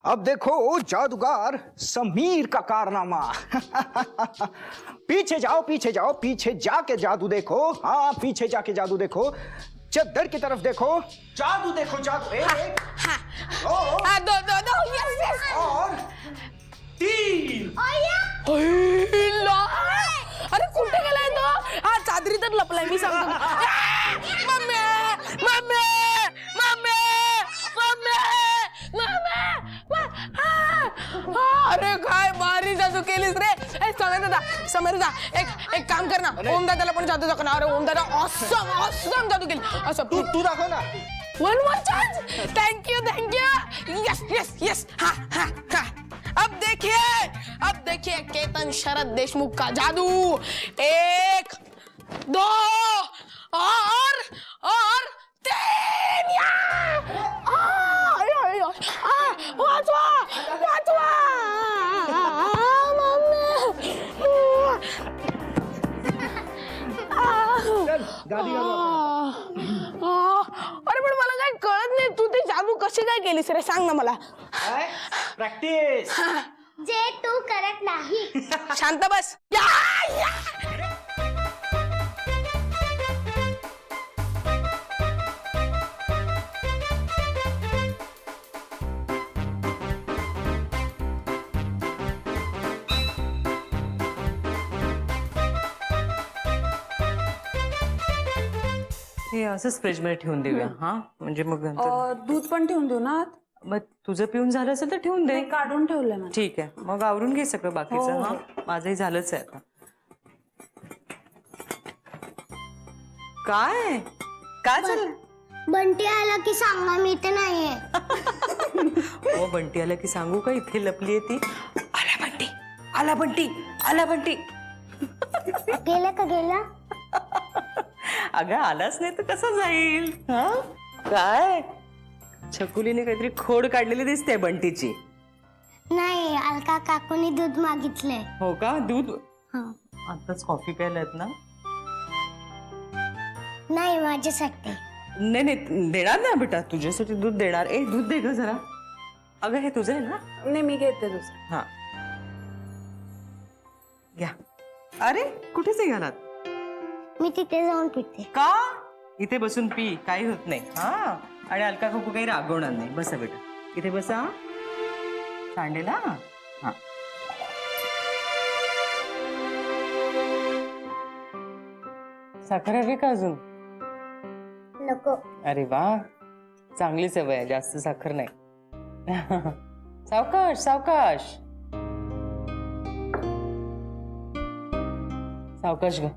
अब देखो जादूगर समीर का कारनामा। पीछे जाओ पीछे जाओ, पीछे जाके जादू देखो। हाँ पीछे जाके जादू देखो, चद्दर की तरफ देखो, जादू देखो जादू। एक दो यस यस और तीन। अरे कुठे गेलाय तो? हा चादरी तर लपलाय मी सांगतो. Mummy mummy mummy mummy mummy. अरे काय भारी जादू केलीस रे. समीर दादा एक काम कर ना, ओम दादाला पण जादू दाखव ना. अरे ओम दादा ऑसम ऑसम जादू केली. असं तू दाखव ना. One more chance. Thank you yes yes yes. हा अब देखिए केतन शरद देशमुख का जादू. 1 2 और 3. वाचवा मम्मी. अरे पण मला काय कळत नाही, तू ती जादू कशी काय केलीस रे? सांग ना मला. प्रॅक्टिस. जे तू करत नाही. शांत बस. हे असंच फ्रीज मध्ये ठेवून देऊया. हा म्हणजे मग दूध पण ठेवून देऊ ना. मग तुझं पिऊन झालं असेल तर ठेवून दे. काढून ठेवलंय ना. ठीक आहे, मग आवरून घे सगळं बाकीचं. हा माझंही झालंच आहे आता. काय काय झालं? बंटी आला की सांगा, मी तर नाहीये. हो बंटी आला की सांगू का? इथे लपलीये ती. आला बंटी आला बंटी आला बंटी. गेला का गेला? अगं आलाच नाही तर कसं जाईल? हा काय छकुलीने काहीतरी खोड काढलेली दिसते बंटीची. नाही, अलका काकूनी दूध मागितलंय. हो का? दूध हा. आताच कॉफी प्यायलात ना? नाही माझ्यासाठी. नाही नाही देणार ना बेटा, तुझ्यासाठी दूध देणार. ए दूध दे ग जरा. अगं हे तुझं आहे ना? नाही मी घेते दुसरं. हा घ्या. अरे कुठेच घालात? मी तिथे जाऊन पिते. का? इथे बसून पी, काही होत नाही. हा आणि अलका काकू काही रागवणार नाही. बसा बेटा इथे बसा. सांडेला. हा साखर हवी का अजून? नको. अरे वा चांगली सवय आहे, जास्त साखर नाही. सावकाश सावकाश सावकाश ग.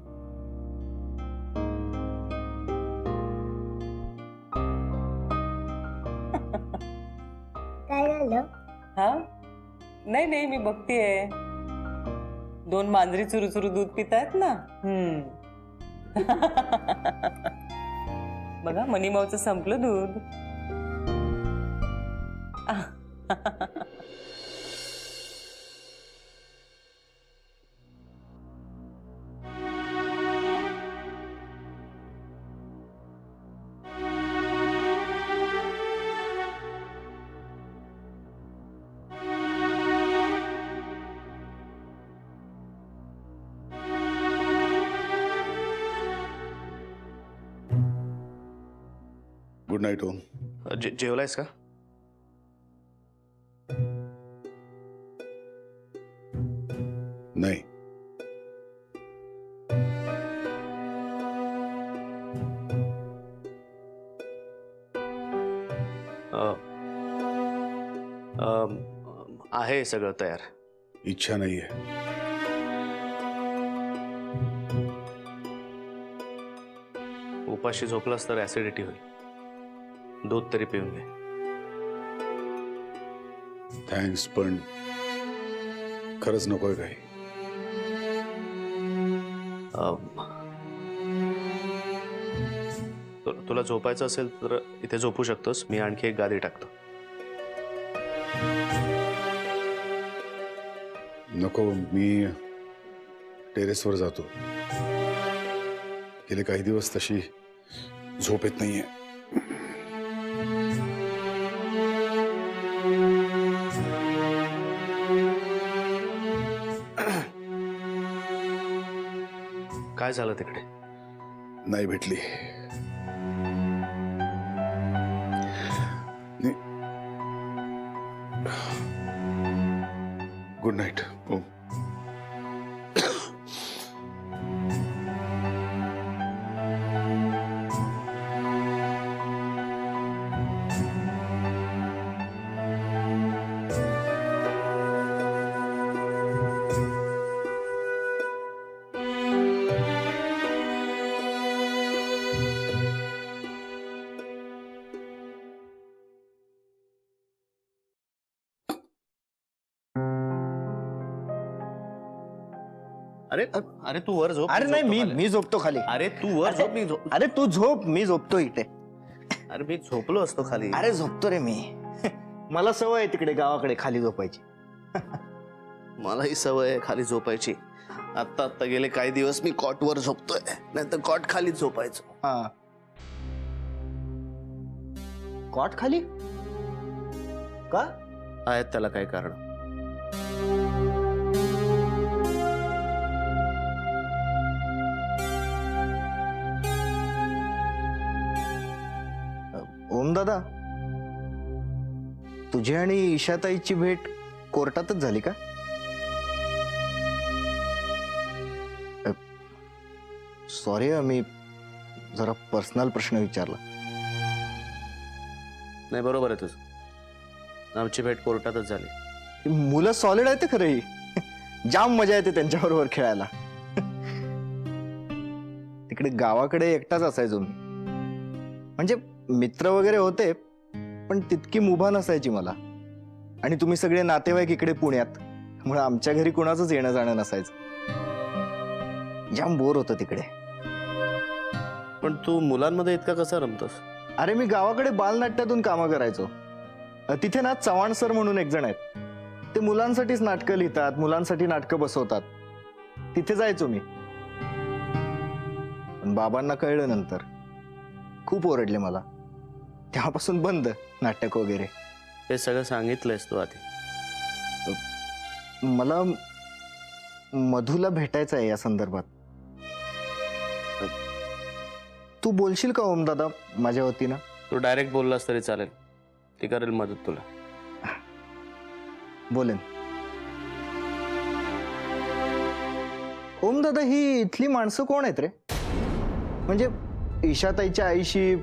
काय झालं? हा नाही नाही मी बघतीये. 2 मांजरी चुरू चुरू दूध पितायत ना. बघा मनीमाऊचं संपलं दूध. गुड नाईट ओम. जेवलायस का? नाही. आहे सगळं तयार. इच्छा नाहीये. उपाशी झोपलास तर ऍसिडिटी होईल. दूध तरी पिऊन घे. थँक्स, पण खरंच नकोय काही. तुला झोपायचं असेल तर इथे झोपू शकतोस. मी आणखी एक गादी टाकतो. नको, मी टेरेसवर जातो. गेले काही दिवस तशी झोप येत नाहीये. काय झालं तिकडे? नाही भेटली. Good night. ओम. अरे अरे तू वर झोप. अरे मी नाही, झोपतो मी खाली. मी झोपतो खाली. अरे तू वर झोप, मी झोप. अरे तू झोप, मी झोपतो इथे. अरे मी झोपलो असतो खाली. अरे झोपतो रे मी. मला सवय आहे तिकडे गावाकडे खाली झोपायची. मलाही सवय आहे खाली झोपायची. आत्ता आत्ता गेले काही दिवस मी कॉटवर झोपतोय, नाही तर कॉट खाली झोपायचो. हा. कॉट खाली का? आहेत त्याला काही कारण. ओम दादा, तुझी आणि ईशाताईची भेट कोर्टातच झाली का? सॉरी, मी जरा पर्सनल प्रश्न विचारला. नाही, बरोबर आहे तुझं. आमची भेट कोर्टातच झाली. मुलं सॉलिड आहेत ते खरंही. जाम मजा येते त्यांच्याबरोबर खेळायला. तिकडे गावाकडे एकटाच असायचो मी. म्हणजे मित्र वगैरे होते, पण तितकी मुभा नसायची मला. आणि तुम्ही सगळे नातेवाईक इकडे पुण्यात, त्यामुळे आमच्या घरी कुणाचंच येणं जाणं नसायचं. जाम बोर होतं तिकडे. पण तू मुलांमध्ये इतका कसा रमतोस? अरे मी गावाकडे बालनाट्यातून कामं करायचो. तिथे ना चव्हाण सर म्हणून एक जण आहेत. ते मुलांसाठीच नाटकं लिहितात, मुलांसाठी नाटकं बसवतात. तिथे जायचो मी. पण बाबांना कळलं नंतर. खूप ओरडले मला. तेव्हापासून बंद नाटक वगैरे. हे सगळं सांगितलंयस तू आधी. मला मधूला भेटायचं आहे या संदर्भात. तू बोलशील का ओम दादा माझ्या वतीनं? तू डायरेक्ट बोललास तरी चालेल. ती करेल मदत तुला. बोलेन. ओम दादा, ही इथली माणसं कोण आहेत रे? म्हणजे ईशाताईच्या आईशी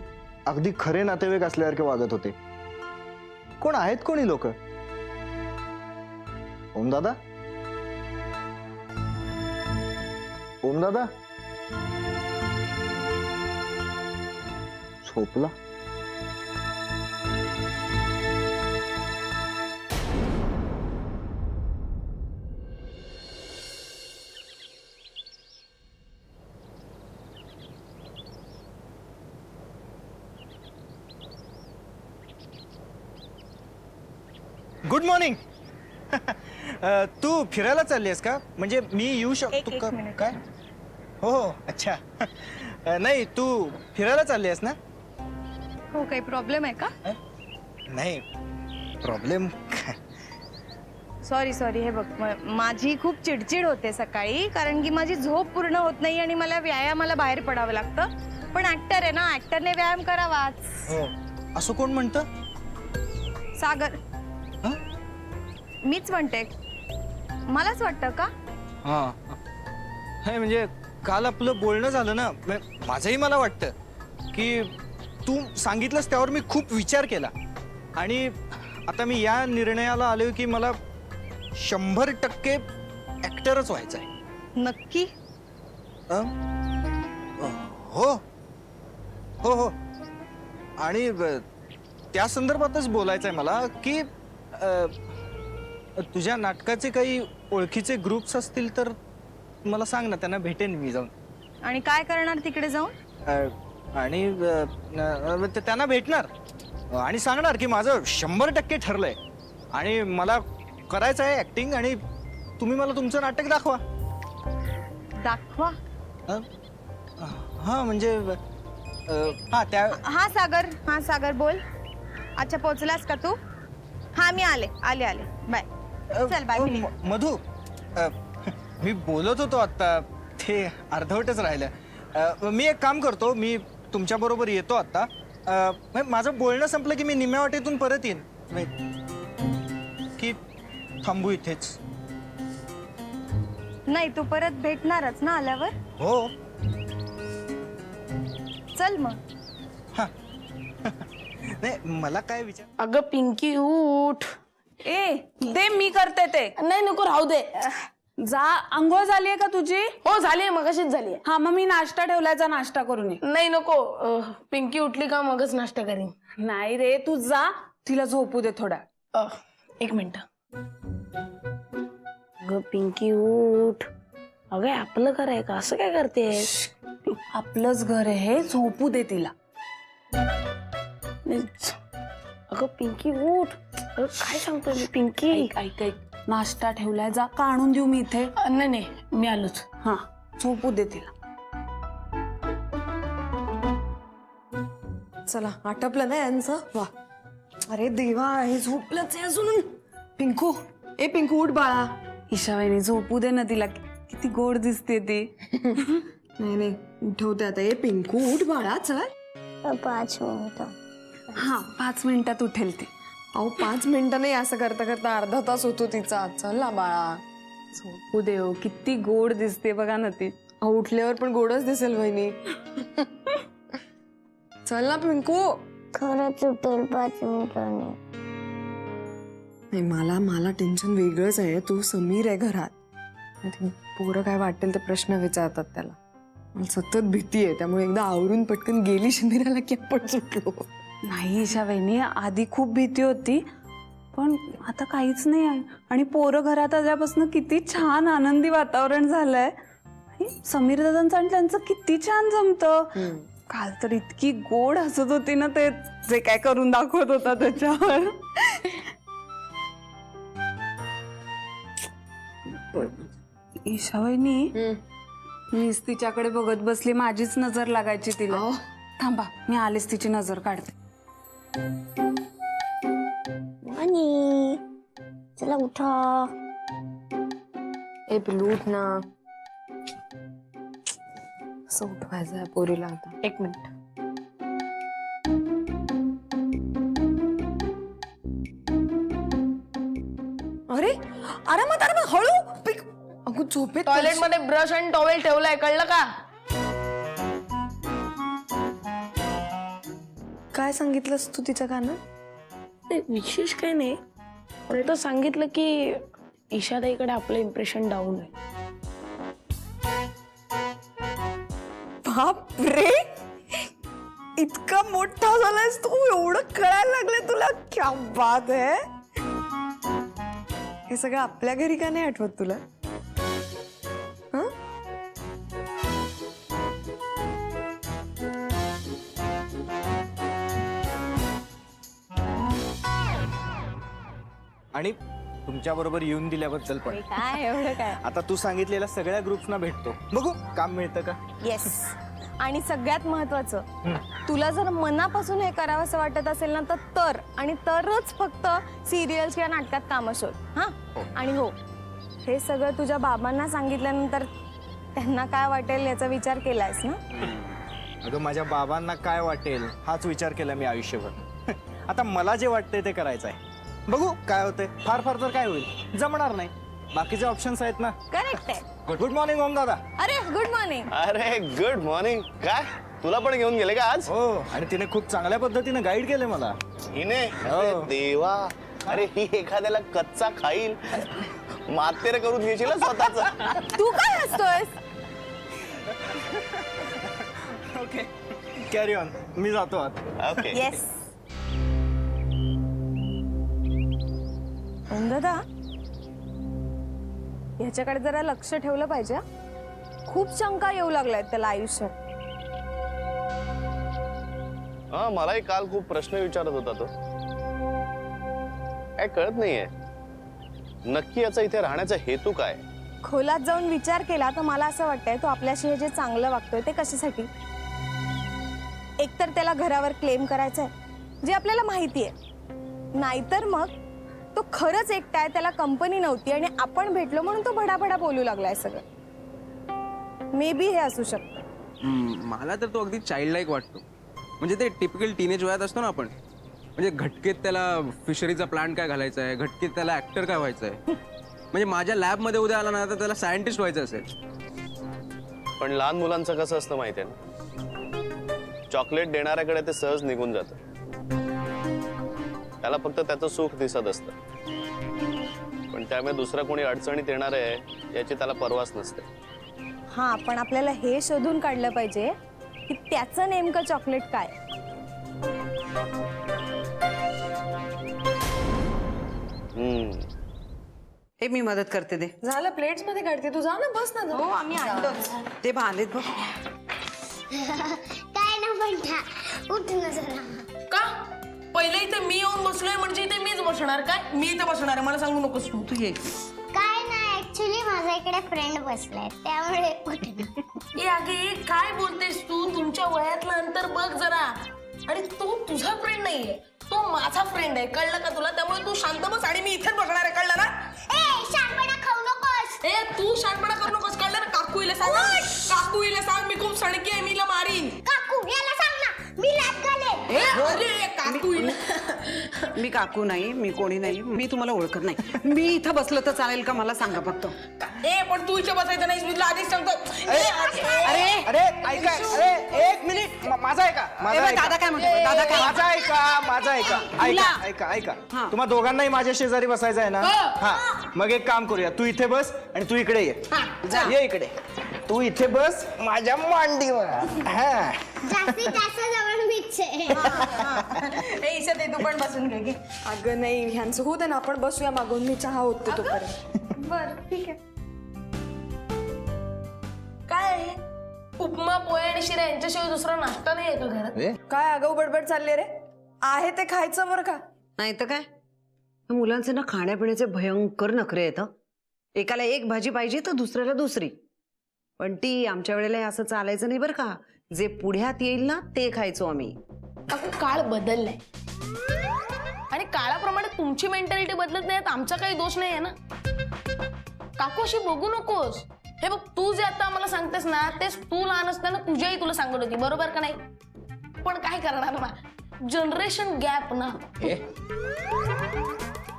अगदी खरे नातेवाईक असल्यासारखे वागत होते. कोण आहेत कोणी लोक? ओम दादा, ओम दादा झोपला. Good morning. तू फिरायला चालली आहेस का? म्हणजे मी येऊ शकतो का? काय? हो हो, अच्छा. नाही, तू फिरायला चालली आहेस ना? हो, काही प्रॉब्लेम आहे का? नाही प्रॉब्लेम. सॉरी सॉरी, हे बघ, माझी खूप चिडचिड होते सकाळी, कारण की माझी झोप पूर्ण होत नाही आणि मला व्यायामाला बाहेर पडावं लागतं. पण ऍक्टर आहे ना, ऍक्टरने व्यायाम करावाच. हो, असं कोण म्हणतं? सागर. मीच म्हणते. मलाच वाटतं का? हा, म्हणजे काल आपलं बोलणं झालं ना, माझंही मला वाटतं की तू सांगितलंस त्यावर मी खूप विचार केला. आणि आता मी या निर्णयाला आलोय की मला 100% ऍक्टरच व्हायचं आहे. नक्की? हो हो हो. आणि त्या संदर्भातच बोलायचं आहे मला की तुझ्या नाटकाचे काही ओळखीचे ग्रुप्स असतील तर मला सांग ना, त्यांना भेटेन मी जाऊन. आणि काय करणार तिकडे जाऊन? आणि त्यांना भेटणार आणि सांगणार की माझं 100% ठरलंय आणि मला करायचं आहे ऍक्टिंग, आणि तुम्ही मला तुमचं नाटक दाखवा. दाखवा? हा म्हणजे हा त्या. हा सागर बोल. अच्छा, पोहोचलास का तू? हा, मी आले. बाय. चल बाय. मधू, मी बोलत होतो आता ते अर्धवटच राहिलं. मी एक काम करतो, मी तुमच्या बरोबर येतो आता. माझं बोलणं संपलं की मी निम्म्या वाटेतून परत येईन. की थांबू इथेच? नाही, तू परत भेटणारच ना आल्यावर? हो. चल मग. नाही, मला काय विचार. अगं पिंकी उठ. ए दे मी करते ते. नाही नको राहू दे. जा, आंघोळ झालीये का तुझी? हो झालीये, मगाशीच झालीये. हा मग मी नाश्ता ठेवलायचा, नाश्ता करून ये. नाही नको, पिंकी उठली का मगच नाश्ता करीन. नाही रे, तू जा, तिला झोपू दे थोडा. एक मिनिट. अगं पिंकी उठ. अगं आपलं घर आहे का, असं काय करतेस? आपलंच घर आहे, झोपू दे तिला. अगं पिंकी उठ. अगं काय सांगतोय मी पिंकी. ऐक ऐक, नाश्ता ठेवलाय, जा का आणून देऊ मी इथे? नाही नाही, मी आलोच. हा, झोपू दे तिला. चला आटपलं ना यांचं. वा, अरे देवा, हे झोपलंच आहे अजून. पिंकू, ए पिंकू उठ बाळा. ईशाबाईने झोपू दे ना तिला, किती गोड दिसते ती. नाही नाही, उठवते आता. ए पिंकू उठ बाळा, चल. 5 मिनिटं. हा, 5 मिनिटात उठेल ती. अहो 5 मिनिटं नाही, असं करता करता अर्धा तास होतो तिचा. चल ना बाळा. झोपू दे हो, किती गोड दिसते बघा ना ती. अहो उठल्यावर पण गोडच दिसेल वहिनी. चल ना पिंकू. खरंच उठेल 5 मिनिटांनी. नाही, मला टेन्शन वेगळंच आहे. तू समीर आहे घरात. पोरं काय वाटेल ते प्रश्न विचारतात त्याला. मला सतत भीती आहे, त्यामुळे एकदा आवरून पटकन गेली शनिराला की आपण सुटलो. नाही ईशाबाईनी, आधी खूप भीती होती, पण आता काहीच नाही आहे. आणि पोरं घरात आल्यापासून किती छान आनंदी वातावरण झालंय. समीर दादांचं आणि त्यांचं किती छान जमतं. काल तर इतकी गोड हसत होती ना, ते जे काय करून दाखवत होता त्याच्यावर. ईशाबाईनी, मीच तिच्याकडे बघत बसली, माझीच नजर लागायची तिला. थांबा, मी आलीच तिची नजर काढते. आणि चला उठा. ए पिल्लू उठ ना. असं उठवायचं आहे पोरीला आता. एक मिनिट. अरे आरामात आरामात, हळू. अगं झोपेत टॉयलेट मध्ये ब्रश आणि टॉवेल ठेवलाय, कळलं का? काय सांगितलंस तू तिच्या कानात? विशेष काही नाही, उलट सांगितलं की ईशाताईकडे आपलं इम्प्रेशन डाऊन आहे. बाप रे, इतका मोठा झालायस तू, एवढं कळायला लागले तुला. क्या बात आहे. हे सगळं आपल्या घरी का नाही आठवत तुला? आणि तुमच्या बरोबर येऊन दिल्याबद्दल पण. काय एवढं काय. आता तू सांगितलेल्या सगळ्या ग्रुप्सना भेटतो, बघू काम मिळतं का. येस. आणि सगळ्यात महत्वाचं, तुला जर मनापासून हे करावंसं वाटत असेल ना, तर आणि तरच फक्त सिरियल्स किंवा नाटकात कामं शोध. हा, आणि हो, हे सगळं तुझ्या बाबांना सांगितल्यानंतर त्यांना काय वाटेल याचा विचार केलायस ना? अगं माझ्या बाबांना काय वाटेल हाच विचार केला मी आयुष्यभर. आता मला जे वाटतंय ते करायचं आहे. बघू काय होतंय. फार फार तर काय होईल, जमणार नाही, बाकीचे ऑप्शन्स आहेत ना. करेक्ट आहे. गुड मॉर्निंग ओम दादा. अरे गुड मॉर्निंग. अरे गुड मॉर्निंग. काय तुला पण घेऊन गेले का आज? हो, आणि तिने खूप चांगल्या पद्धतीने गाईड केले मला. हिने? हो. अरे देवा, अरे ही एखाद्याला कच्चा खाईल, मातेर करून घेशील स्वतःच. तू काय हसतोयस? ओके, कॅरी ऑन, मी जातो आता. ओके. येस. ओम दादा, ह्याच्याकडे जरा लक्ष ठेवलं पाहिजे. खूप शंका येऊ लागलाय त्याला आयुष्यात. हा, मलाही काल खूप प्रश्न विचारत होता तो. काय कळत नाहीये नक्की याचा इथे राहण्याचा हेतू काय. खोलात जाऊन विचार केला तर मला असं वाटतंय तो आपल्याशी हे जे चांगलं वागतोय ते कशासाठी. एकतर त्याला घरावर क्लेम करायचंय जे आपल्याला माहिती आहे, नाहीतर मग तो खरंच एकटा आहे, त्याला कंपनी नव्हती आणि आपण भेटलो म्हणून तो भडाभडा बोलू लागलाय सगळं. मे बी हे असू शकतं. मला तर तो अगदी चाइल्ड लाईक वाटतो. म्हणजे ते टिपिकल टीनेज वयात असतो ना आपण, म्हणजे घटकेत त्याला फिशरीचा प्लांट काय घालायचा आहे, घटकेत त्याला ऍक्टर काय व्हायचं आहे. म्हणजे माझ्या लॅबमध्ये उद्या आला ना तर त्याला सायंटिस्ट व्हायचं असेल. पण लहान मुलांचं कसं असतं माहितीये ना, चॉकलेट देणाऱ्याकडे ते सहज निघून जातं. त्याला फक्त त्याचं सुख दिसत असतं, पण त्यामुळे दुसरं कोणी अडचणीत येणार आहे याची त्याला पर्वाच नसते. हा, पण आपल्याला हे शोधून काढलं पाहिजे की त्याचं नेमकं चॉकलेट काय. हे मी मदत करते दे. झालं, प्लेट्स मध्ये काढते तू, जा ना, बस ना. हो आम्ही आणतो ते आलेत बघ. काय ना बंठा, उठ ना जरा. का पहिले इथे मी येऊन बसलोय म्हणजे इथे मीच बसणार काय? मी इथे बसणार आहे, मला सांगू नकोस तू. तू ये. काय नाही, ऍक्च्युली माझ्या इकडे फ्रेंड बसलाय त्यामुळे उठ ना. ए अगे काय बोलतेस तू? तुमच्या वयातलं अंतर बघ जरा. आणि तो तुझा फ्रेंड नाहीये, तो माझा फ्रेंड आहे, कळलं का तुला? त्यामुळे तू शांत बस आणि मी इथेच बसणार आहे, कळलं ना? ए, शहाणपणा खाऊ नकोस. ए तू शांतपणा करू नकोस, कळलं ना? काकूला सांग, काकूला सांग मी खूप सणकी आहे, मीला मारीन. काकू याला सांग ना, मी लॅब घालेन. ए अरे काकूला. मी काकू नाही, मी कोणी नाही, मी तुम्हाला ओळखत नाही. मी इथं बसलं तर चालेल का मला सांगा फक्त. ए पण तू इथे बसायचं नाही, मी तुला आधीच सांगतो. अरे अरे ऐका, अरे एक मिनिट, माझा ऐका, माझा ऐका. दादा काय म्हणतो? दादा काय? माझा ऐका, माझा ऐका, ऐका ऐका ऐका. तुम्हा दोघांनाही माझ्या शेजारी बसायचं आहे ना? हा, मग एक काम करूया, तू इथे बस आणि तू इकडे ये. ये इकडे, तू इथे बस माझ्या मांडीवर. हा, जास्तीत जास्त जवळ मीच आहे. ए ईशा, ते तू पण बसून घे. अगं नाही, ह्यांचं होत आहे ना, आपण बसूया मागून, मी चहा होते तोपर्यंत. बर ठीक आहे. काय आहे? उपमा पोहे आणि शिरा यांच्याशिवाय दुसरा नाश्ता नाही आहे का घरात? काय आगाऊ बडबड चालली रे? आहे ते खायचं बरं का. नाही तर काय, मुलांचे ना खाण्यापिण्याचे भयंकर नखरे येतं. एकाला एक भाजी पाहिजे तर दुसऱ्याला दुसरी. पण ती आमच्या वेळेला हे असं चालायचं नाही बरं का. जे पुढ्यात येईल ना ते खायचो आम्ही. काकू काळ बदललाय आणि काळाप्रमाणे तुमची मेंटॅलिटी बदलत नाही, आमचा काही दोष नाही आहे ना. काकू अशी बघू नकोस. हे बघ, तू जे आता आम्हाला सांगतेस ना तेच तू लहान असताना तुझ्याही तुला सांगत होती, बरोबर का नाही? पण काय करणार ना, जनरेशन गॅप ना.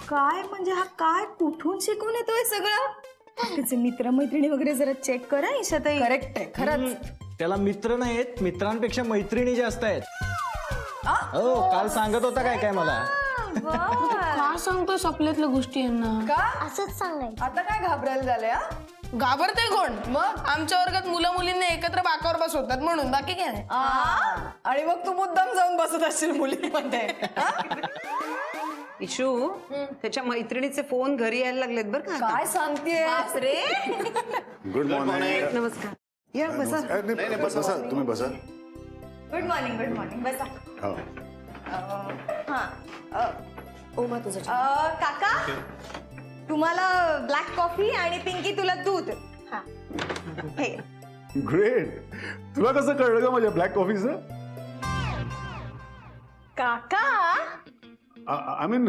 काय म्हणजे हा काय कुठून शिकून येतोय सगळं? त्याचे मित्र मैत्रिणी वगैरे जरा चेक करा ईशा ताई. करेक्ट आहे, खरंच. त्याला मित्र नाहीत, मित्रांपेक्षा मैत्रिणी जास्त आहेत. हो, काल सांगत होता काय काय मला. का सांगतोस आपल्यातल्या गोष्टी यांना? का असंच सांगायचं. आता काय घाबरायला झालंय? घाबरते कोण? मग आमच्या वर्गात मुलं मुलींना एकत्र बाकावर बसवतात म्हणून, बाकी काय नाही. आणि मग तू मुद्दाम जाऊन बसत असशील मुलींमध्ये. इशू, त्याच्या मैत्रिणीचे फोन घरी यायला लागलेत बरं का. काय सांगतेय रे? Good morning. नमस्कार. या बसा. नाही बसा, तुम्ही बसा. Good morning, good morning. बसा. हो. ओमा तुझं काका, तुम्हाला ब्लॅक कॉफी आणि पिंकी तुला दूध. हा हे. ग्रेट. तुला कसं कळलं का माझ्या ब्लॅक कॉफीचं? काका, आय मीन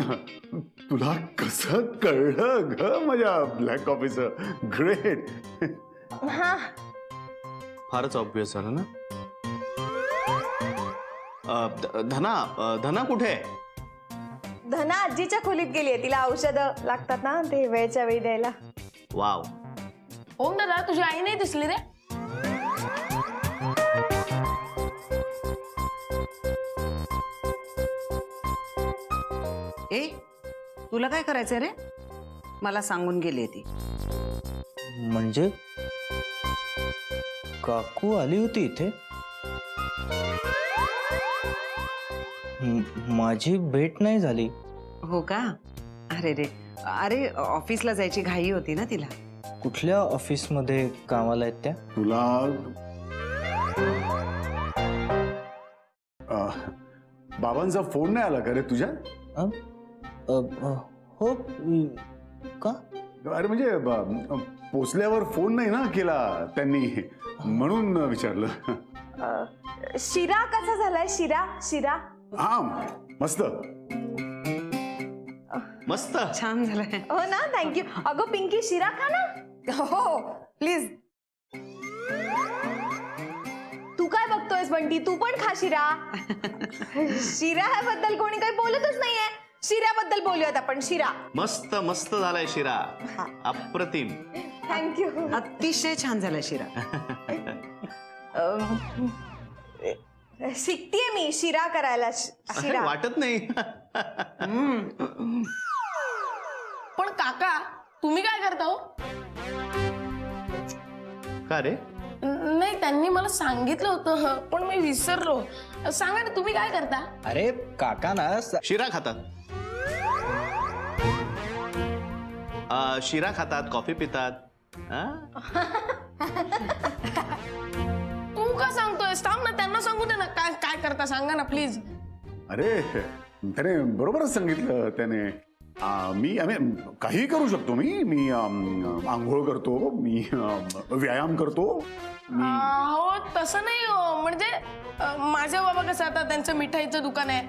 तुला कसं कळलं ग माझ्या ब्लॅक कॉफीचं? ग्रेट. हा फारच ऑब्विस झालं ना. धना कुठे आहे? धना आजीच्या खोलीत गेली आहे, तिला औषधं लागतात ना, ते वेळच्या वेळी द्यायला. वाव. ओम दादा, तुझी आई नाही दिसली रे? ए, तुला काय करायचंय रे? मला सांगून गेली ती. म्हणजे काकू आली होती इथे? माझी भेट नाही झाली. हो का? अरे रे, अरे ऑफिसला जायची घाई होती ना तिला. कुठल्या ऑफिसमध्ये कामाला आहेत त्या? तुला बाबांचा फोन नाही आला का रे तुझ्या? हो का? अरे म्हणजे पोचल्यावर फोन नाही ना केला त्यांनी, म्हणून विचारलं. शिरा कसा झालाय? शिरा शिरा हा, मस्त मस्त. छान झालंय. हो ना, थँक्यू. अगं पिंकी, शिरा खा ना. हो प्लीज. खरंच बंटी तू पण खा शिरा. शिऱ्याबद्दल कोणी काही बोलतच नाहीये. शिऱ्याबद्दल बोलूयात आपण. शिरा मस्त मस्त झालाय शिरा, अप्रतिम. थँक्यू. अतिशय छान झाला शिरा. शिकतेय मी शिरा करायला. शिरा वाटत नाही. पण काका तुम्ही काय करता हो? का रे? नाही त्यांनी मला सांगितलं होतं पण मी विसरलो. सांगा ना तुम्ही काय करता? अरे काका ना शिरा खातात. शिरा खातात, कॉफी पितात. तू का सांगतोय? सांग ना, त्यांना सांगू दे ना. काय काय करता सांगा ना प्लीज. अरे त्याने बरोबरच सांगितलं त्याने. आम्ही काही करू शकतो. मी आंघोळ करतो, मी व्यायाम करतो. हो तसं नाही हो. म्हणजे माझे बाबा कसं आता त्यांचं मिठाईचं दुकान आहे.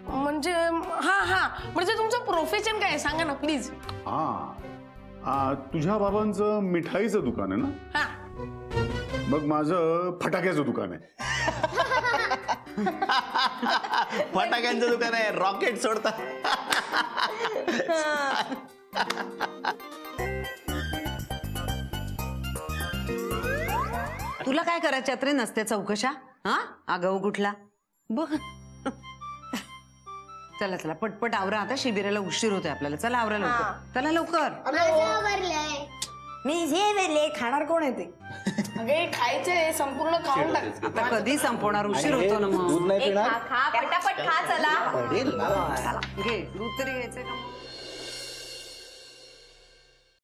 म्हणजे हा म्हणजे तुमचं प्रोफेशन काय आहे सांगा ना प्लीज. तुझ्या बाबांचं मिठाईचं दुकान आहे ना? हा मग माझं फटाक्याचं दुकान आहे. फटाक्यांचं दुकान आहे, रॉकेट सोडतात. तुला काय करायच्या रे नसत्या चौकशा? हा आगाऊ कुठला बघ. चला चला पटपट आवरा, आता शिबिराला उशीर होतोय आपल्याला. चला आवरा लवकर, चला लवकर. माझं आवरलंय. मी जे खाणार कोण आहे ते? अगे खायचंय संपूर्ण खाऊन टाक. आता कधी संपवणार? उशीर होतो ना मग. दूध नाही पिणार. खा पटापट खा चला. अरे ला. घे दूध तरी घ्यायचंय का?